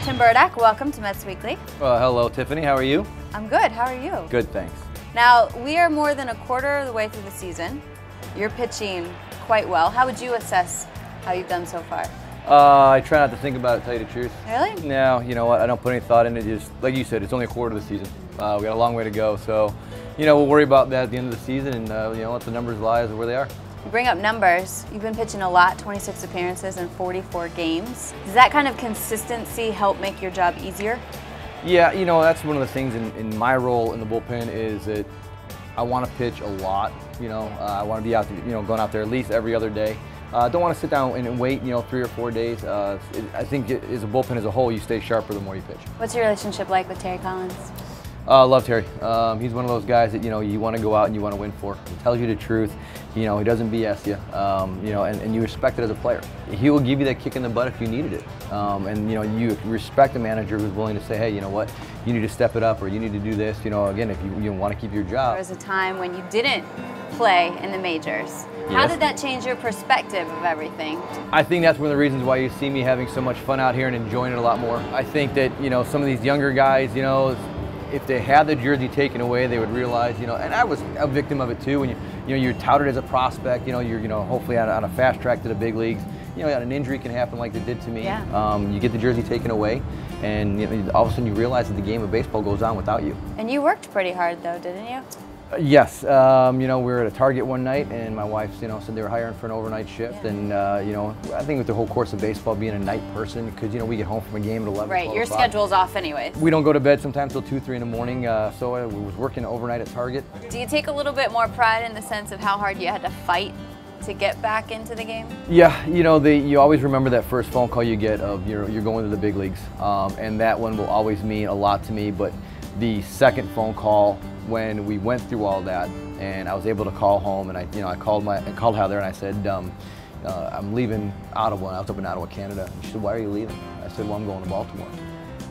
Tim Byrdak, welcome to Mets Weekly. Hello, Tiffany. How are you? I'm good. How are you? Good, thanks. Now, we are more than a quarter of the way through the season. You're pitching quite well. How would you assess how you've done so far? I try not to think about it, to tell you the truth. Really? No, you know what? I don't put any thought into it. Just like you said, it's only a quarter of the season. We got a long way to go, so we'll worry about that at the end of the season, and let the numbers lie as to where they are. You bring up numbers. You've been pitching a lot, 26 appearances in 44 games. Does that kind of consistency help make your job easier? Yeah, that's one of the things in my role in the bullpen is that I want to pitch a lot. I want to be out, going out there at least every other day. Don't want to sit down and wait, 3 or 4 days. I think as a bullpen as a whole, you stay sharper the more you pitch. What's your relationship like with Terry Collins? Love Terry. He's one of those guys that you want to go out and you want to win for. He tells you the truth. He doesn't BS you. And you respect it as a player. He will give you that kick in the butt if you needed it. And you respect a manager who's willing to say, hey, you know what, you need to step it up, or you need to do this. Again, if you want to keep your job. There was a time when you didn't play in the majors. How did that change your perspective of everything? I think that's one of the reasons why you see me having so much fun out here and enjoying it a lot more. I think that some of these younger guys, if they had the jersey taken away, they would realize, and I was a victim of it too. When you're touted as a prospect, you're hopefully on a fast track to the big leagues. An injury can happen like it did to me. Yeah. You get the jersey taken away, and all of a sudden you realize that the game of baseball goes on without you. And you worked pretty hard though, didn't you? Yes. We were at a Target one night, and my wife, said they were hiring for an overnight shift. Yeah. And, I think with the whole course of baseball being a night person, because, we get home from a game at 11, Right, 12 your o'clock. schedule's off anyways. We don't go to bed sometimes till 2, 3 in the morning, so I was working overnight at Target. Do you take a little bit more pride in the sense of how hard you had to fight to get back into the game? Yeah, you always remember that first phone call you get of you're going to the big leagues, and that one will always mean a lot to me. But the second phone call, when we went through all that, and I was able to call home, and I called Heather and I said, I'm leaving Ottawa. I was up in Ottawa, Canada. And she said, why are you leaving? I said, well, I'm going to Baltimore.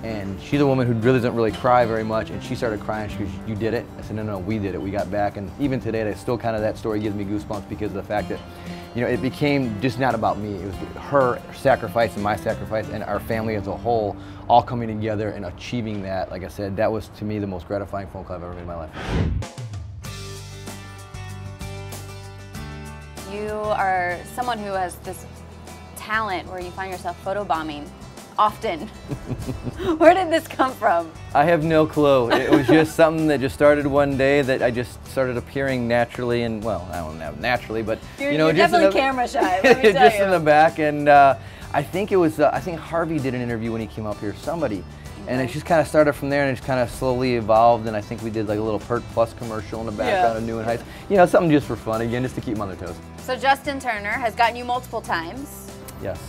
And she's a woman who really doesn't really cry very much, and she started crying. She goes, you did it? I said, no, we did it. We got back. And even today, that story gives me goosebumps because of the fact that, it became just not about me. It was her sacrifice and my sacrifice and our family as a whole all coming together and achieving that. Like I said, that was to me the most gratifying phone call I've ever made in my life. You are someone who has this talent where you find yourself photobombing often. Where did this come from? I have no clue. It was just something that just started one day that I just started appearing naturally, and well, I don't know naturally, but you're just definitely camera shy. Let me tell just you. in the back, and I think it was I think Harvey did an interview when he came up here. Somebody. And it just kind of started from there, and it just kind of slowly evolved, and I think we did like a little Pert Plus commercial in the background of New and Heights. Something just for fun, again, just to keep them on their toes. So Justin Turner has gotten you multiple times. Yes.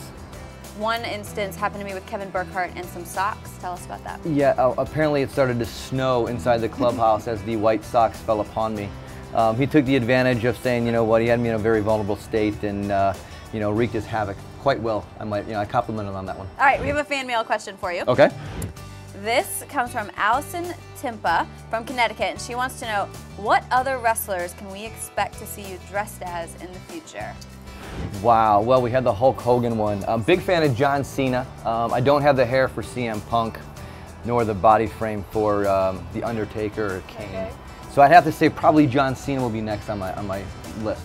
One instance happened to me with Kevin Burkhardt and some socks. Tell us about that. Yeah, apparently it started to snow inside the clubhouse as the white socks fell upon me. He took the advantage of saying, you know what, he had me in a very vulnerable state, and wreaked his havoc quite well. I complimented him on that one. All right, we have a fan mail question for you. Okay. This comes from Allison Timpa from Connecticut, and she wants to know, what other wrestlers can we expect to see you dressed as in the future? Wow, well, we had the Hulk Hogan one. I'm a big fan of John Cena. I don't have the hair for CM Punk, nor the body frame for The Undertaker or Kane. Okay. So I'd have to say probably John Cena will be next on my list.